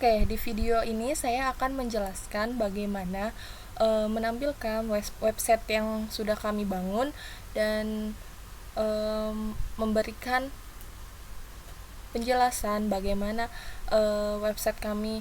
Oke, di video ini saya akan menjelaskan bagaimana menampilkan website yang sudah kami bangun dan memberikan penjelasan bagaimana website kami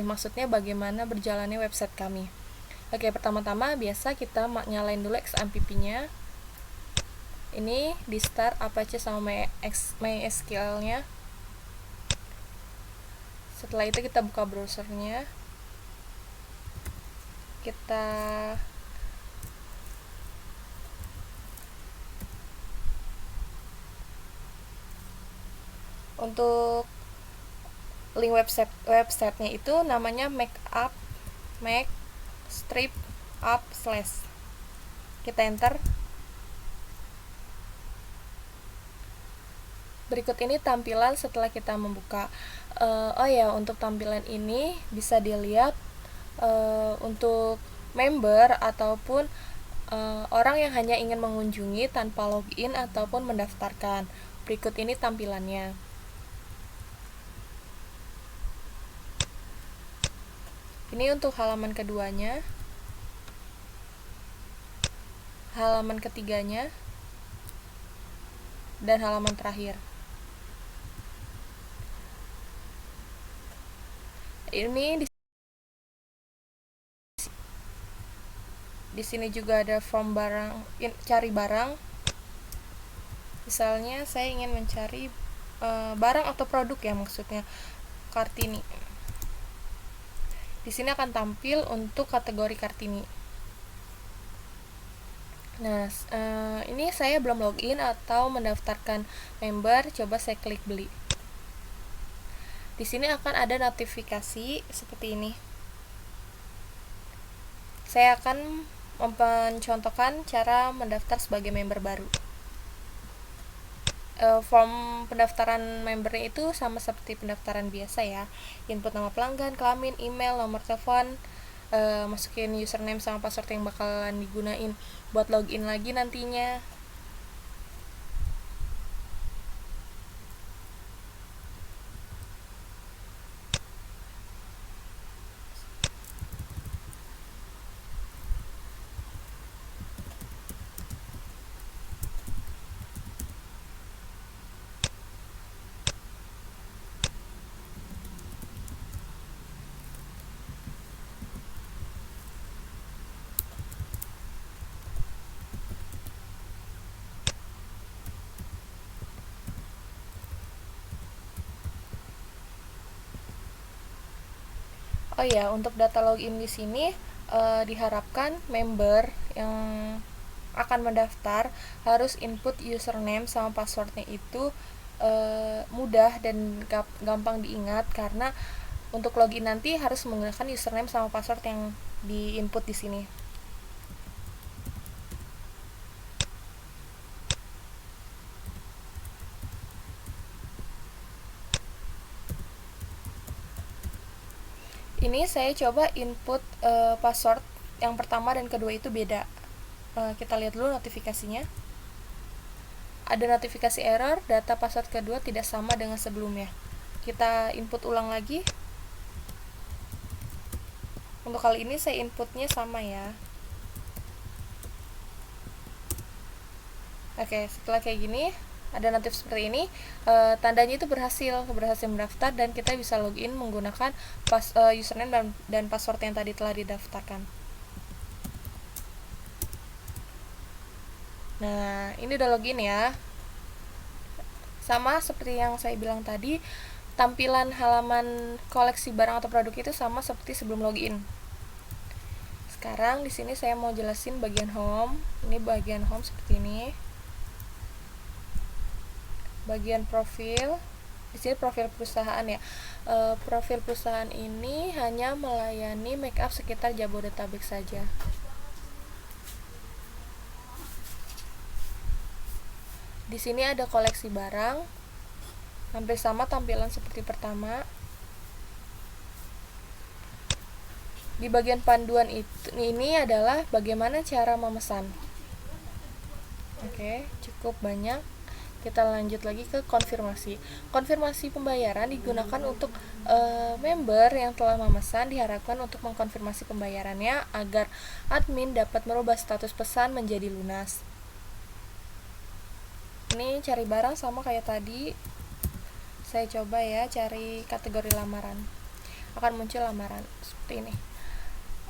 maksudnya bagaimana berjalannya website kami. Oke, pertama-tama biasa kita nyalain dulu XAMPP-nya. Ini di start Apache sama MySQL-nya. Setelah itu kita buka browsernya, kita untuk link websitenya itu namanya make_up/. Kita enter. Berikut ini tampilan setelah kita membuka. Untuk tampilan ini bisa dilihat untuk member ataupun orang yang hanya ingin mengunjungi tanpa login ataupun mendaftarkan. Berikut ini tampilannya. Ini untuk halaman keduanya, halaman ketiganya, dan halaman terakhir. Ini di sini juga ada form cari barang. Misalnya saya ingin mencari barang atau produk ya, maksudnya Kartini. Di sini akan tampil untuk kategori Kartini. Nah, ini saya belum login atau mendaftarkan member, coba saya klik beli. Di sini akan ada notifikasi seperti ini. Saya akan mencontohkan cara mendaftar sebagai member baru. Form pendaftaran membernya itu sama seperti pendaftaran biasa ya. Input nama pelanggan, kelamin, email, nomor telepon, masukin username sama password yang bakalan digunain buat login lagi nantinya. Oh ya, untuk data login di sini diharapkan member yang akan mendaftar harus input username sama passwordnya itu mudah dan gampang diingat, karena untuk login nanti harus menggunakan username sama password yang di-input di sini. Ini saya coba input password yang pertama dan kedua itu beda. Kita lihat dulu notifikasinya. Ada notifikasi error, data password kedua tidak sama dengan sebelumnya. Kita input ulang lagi. Untuk kali ini saya inputnya sama ya. Oke, setelah kayak gini ada notif seperti ini, tandanya itu berhasil mendaftar dan kita bisa login menggunakan username dan password yang tadi telah didaftarkan. Nah, ini udah login ya. Sama seperti yang saya bilang tadi, tampilan halaman koleksi barang atau produk itu sama seperti sebelum login. Sekarang di sini saya mau jelasin bagian home. Ini bagian home seperti ini. Bagian profil, di sini profil perusahaan ya. Profil perusahaan ini hanya melayani makeup sekitar Jabodetabek saja. Di sini ada koleksi barang, hampir sama tampilan seperti pertama. Di bagian panduan ini adalah bagaimana cara memesan. Oke, cukup banyak. Kita lanjut lagi ke konfirmasi. Konfirmasi pembayaran digunakan untuk member yang telah memesan, diharapkan untuk mengkonfirmasi pembayarannya agar admin dapat merubah status pesan menjadi lunas. Ini cari barang sama kayak tadi. Saya coba ya cari kategori lamaran. Akan muncul lamaran seperti ini.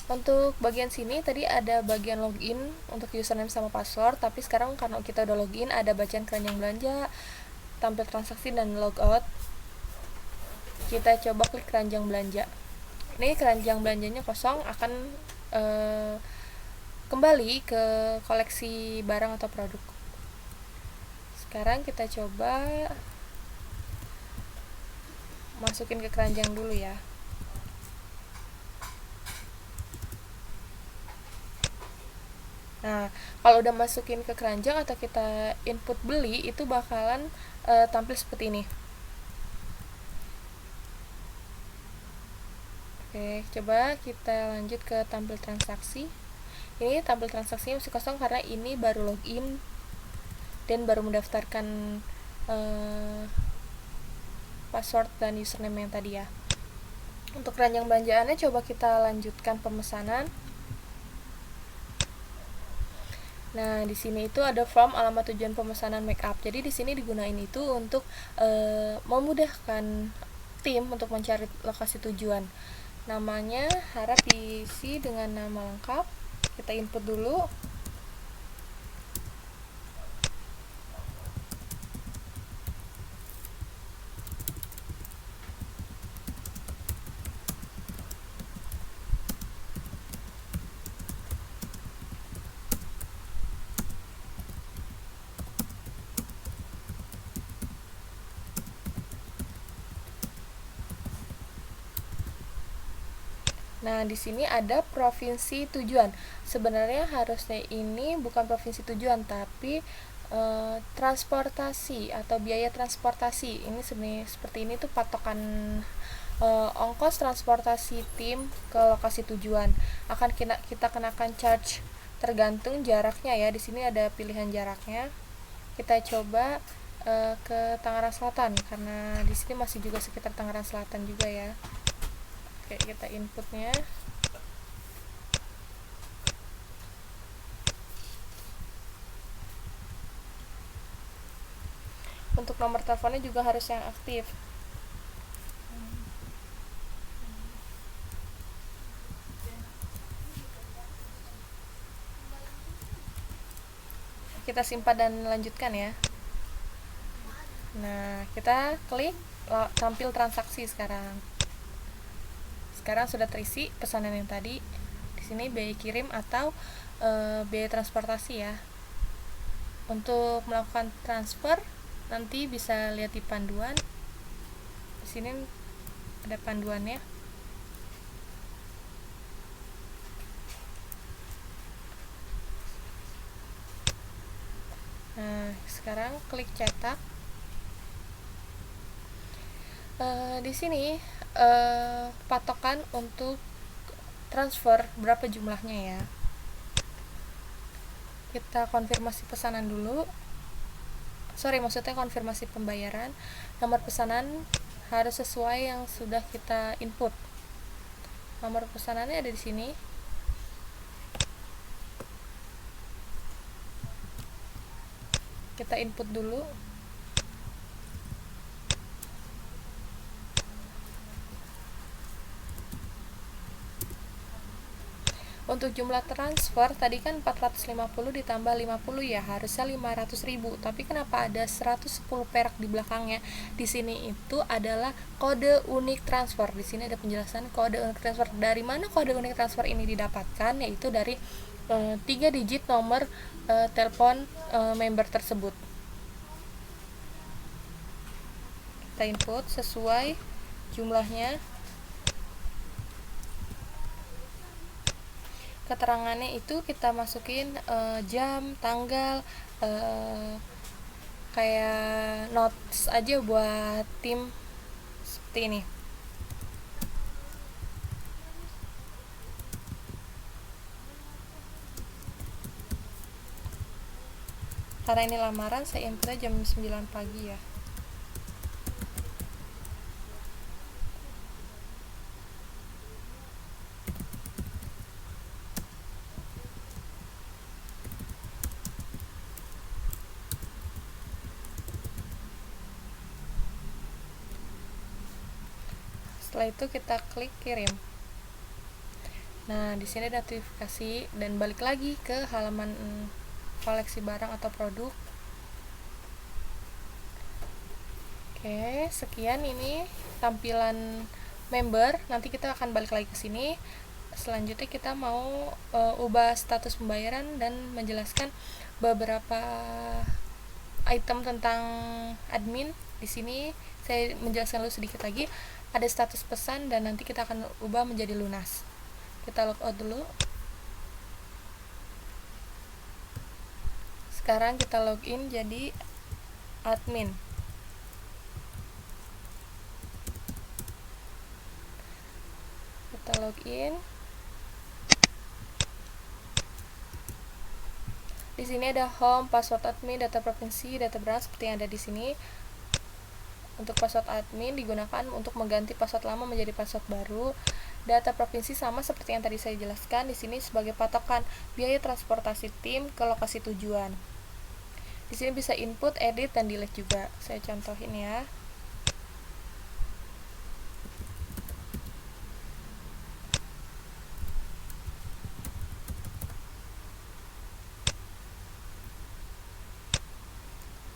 Untuk bagian sini tadi ada bagian login untuk username sama password, tapi sekarang karena kita udah login ada bacaan keranjang belanja, tampil transaksi dan logout. Kita coba klik keranjang belanja. Ini keranjang belanjanya kosong, akan kembali ke koleksi barang atau produk. Sekarang kita coba masukin ke keranjang dulu ya. Nah, kalau udah masukin ke keranjang atau kita input beli, itu bakalan tampil seperti ini. Oke, coba kita lanjut ke tampil transaksi. Ini tampil transaksinya masih kosong karena ini baru login dan baru mendaftarkan password dan username yang tadi ya. Untuk keranjang belanjaannya coba kita lanjutkan pemesanan. Nah, di sini itu ada form alamat tujuan pemesanan makeup. Jadi di sini digunain itu untuk memudahkan tim untuk mencari lokasi tujuan. Namanya harap diisi dengan nama lengkap. Kita input dulu. Nah, di sini ada provinsi tujuan. Sebenarnya harusnya ini bukan provinsi tujuan, tapi transportasi atau biaya transportasi. Ini sebenarnya seperti ini tuh patokan ongkos transportasi tim ke lokasi tujuan. Akan kita kenakan charge tergantung jaraknya ya. Di sini ada pilihan jaraknya. Kita coba ke Tangerang Selatan karena di sini masih juga sekitar Tangerang Selatan juga ya. Oke, kita inputnya. Untuk nomor teleponnya juga harus yang aktif. Kita simpan dan lanjutkan ya. Nah, kita klik tampil transaksi sekarang. Sekarang sudah terisi pesanan yang tadi. Di sini biaya kirim atau biaya transportasi ya. Untuk melakukan transfer nanti bisa lihat di panduan. Di sini ada panduannya. Nah, sekarang klik cetak. Di sini patokan untuk transfer berapa jumlahnya ya. Kita konfirmasi pesanan dulu. Maksudnya konfirmasi pembayaran. Nomor pesanan harus sesuai yang sudah kita input. Nomor pesanannya ada di sini. Kita input dulu. Untuk jumlah transfer tadi kan 450 ditambah 50 ya, harusnya 500.000. Tapi kenapa ada 110 perak di belakangnya? Di sini itu adalah kode unik transfer. Di sini ada penjelasan kode unik transfer. Dari mana kode unik transfer ini didapatkan? Yaitu dari 3 digit nomor telepon member tersebut. Kita input sesuai jumlahnya. Keterangannya itu kita masukin jam, tanggal, kayak notes aja buat tim seperti ini. Karena ini lamaran, saya inputnya jam 9 pagi ya. Setelah itu kita klik kirim. Nah, di sini ada notifikasi dan balik lagi ke halaman koleksi barang atau produk. Oke, sekian ini tampilan member. Nanti kita akan balik lagi ke sini. Selanjutnya kita mau ubah status pembayaran dan menjelaskan beberapa item tentang admin. Di sini saya menjelaskan dulu sedikit lagi. Ada status pesan dan nanti kita akan ubah menjadi lunas. Kita logout dulu. Sekarang kita login jadi admin. Kita login. Di sini ada home, password admin, data provinsi, data branch seperti yang ada di sini. Untuk password admin digunakan untuk mengganti password lama menjadi password baru. Data provinsi sama seperti yang tadi saya jelaskan di sini sebagai patokan biaya transportasi tim ke lokasi tujuan. Di sini bisa input, edit, dan delete juga. Saya contohin ya.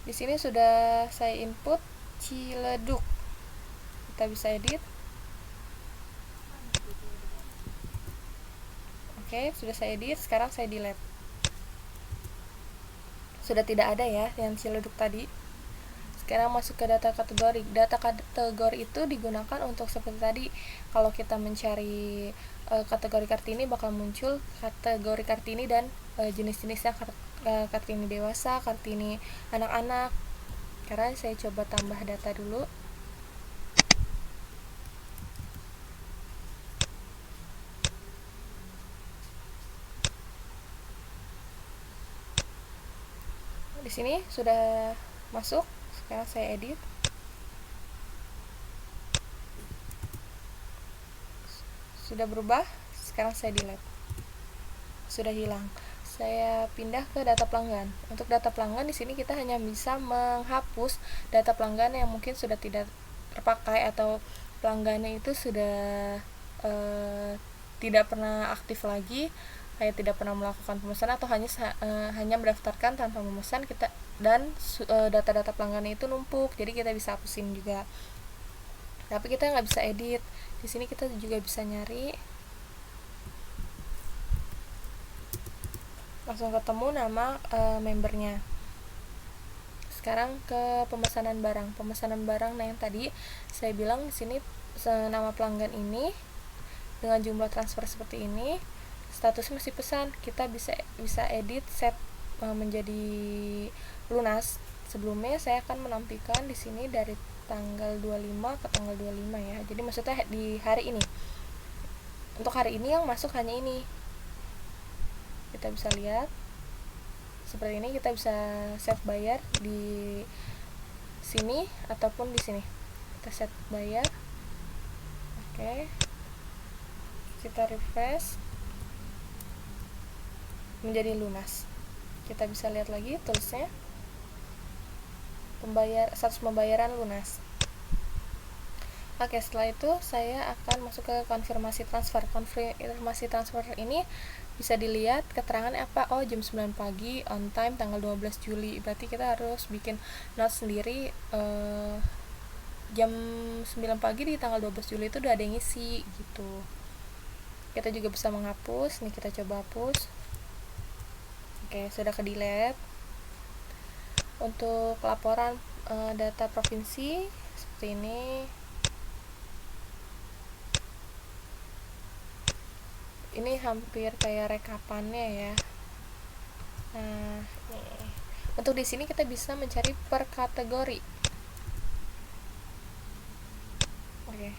Di sini sudah saya input Ciledug. Kita bisa edit. Oke, sudah saya edit, sekarang saya delete. Sudah tidak ada ya yang Ciledug tadi. Sekarang masuk ke data kategori. Data kategori itu digunakan untuk seperti tadi, kalau kita mencari kategori Kartini bakal muncul kategori Kartini dan jenis-jenisnya, Kartini dewasa, Kartini anak-anak. Sekarang saya coba tambah data dulu. Di sini sudah masuk. Sekarang saya edit. Sudah berubah. Sekarang saya delete. Sudah hilang. Saya pindah ke data pelanggan. Untuk data pelanggan di sini kita hanya bisa menghapus data pelanggan yang mungkin sudah tidak terpakai atau pelanggannya itu sudah tidak pernah aktif lagi, kayak tidak pernah melakukan pemesanan atau hanya mendaftarkan tanpa memesan kita, dan data-data pelanggannya itu numpuk, jadi kita bisa hapusin juga. Tapi kita nggak bisa edit. Di sini kita juga bisa nyari, langsung ketemu nama membernya. Sekarang ke pemesanan barang. Pemesanan barang, nah yang tadi saya bilang di sini nama pelanggan ini dengan jumlah transfer seperti ini, status masih pesan. Kita bisa edit set menjadi lunas. Sebelumnya saya akan menampilkan di sini dari tanggal 25 ke tanggal 25 ya. Jadi maksudnya di hari ini. Untuk hari ini yang masuk hanya ini. Kita bisa lihat seperti ini. Kita bisa save bayar di sini ataupun di sini. Kita set bayar. Oke. Kita refresh menjadi lunas. Kita bisa lihat lagi tulisnya status pembayaran lunas. Oke, setelah itu saya akan masuk ke konfirmasi transfer. Konfirmasi transfer ini bisa dilihat keterangan apa. Oh, jam 9 pagi, on time, tanggal 12 Juli. Berarti kita harus bikin note sendiri, jam 9 pagi di tanggal 12 Juli itu udah ada yang ngisi gitu. Kita juga bisa menghapus. Nih kita coba hapus. Oke, sudah ke delete. Untuk laporan data provinsi seperti ini. Ini hampir kayak rekapannya ya. Nah, nih. Untuk di sini kita bisa mencari per kategori. Oke.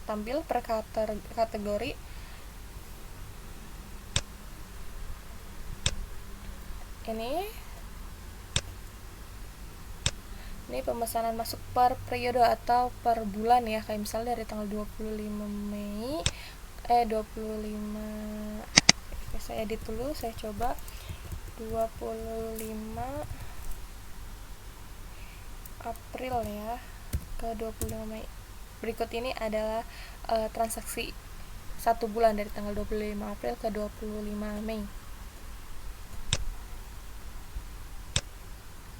Tampil per kategori. Ini Ini pemesanan masuk per periode atau per bulan ya, kayak misalnya dari tanggal 25 Mei 25, saya edit dulu, saya coba 25 April ya ke 25 Mei. Berikut ini adalah transaksi 1 bulan dari tanggal 25 April ke 25 Mei.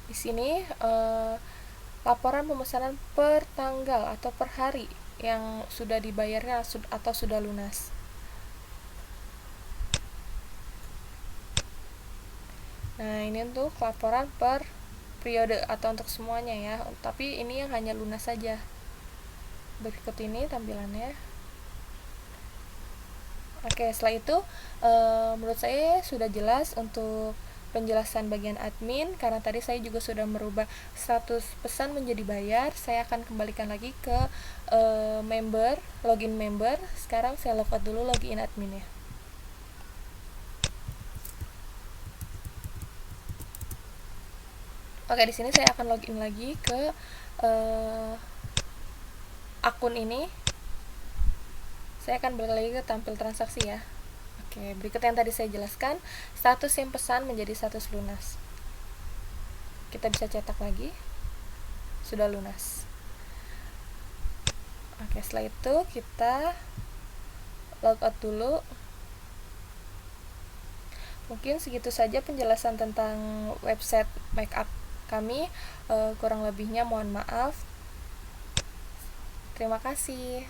Di sini laporan pemesanan per tanggal atau per hari yang sudah dibayarnya atau sudah lunas. Nah, ini untuk laporan per periode atau untuk semuanya ya, tapi ini yang hanya lunas saja. Berikut ini tampilannya. Oke, setelah itu menurut saya sudah jelas untuk penjelasan bagian admin, karena tadi saya juga sudah merubah status pesan menjadi bayar. Saya akan kembalikan lagi ke member, login member. Sekarang saya logout dulu login admin ya. Oke, di sini saya akan login lagi ke akun ini. Saya akan balik lagi ke tampil transaksi ya. Oke, berikut yang tadi saya jelaskan, status yang pesan menjadi status lunas. Kita bisa cetak lagi, sudah lunas. Oke, setelah itu kita logout dulu. Mungkin segitu saja penjelasan tentang website makeup kami. Kurang lebihnya mohon maaf. Terima kasih.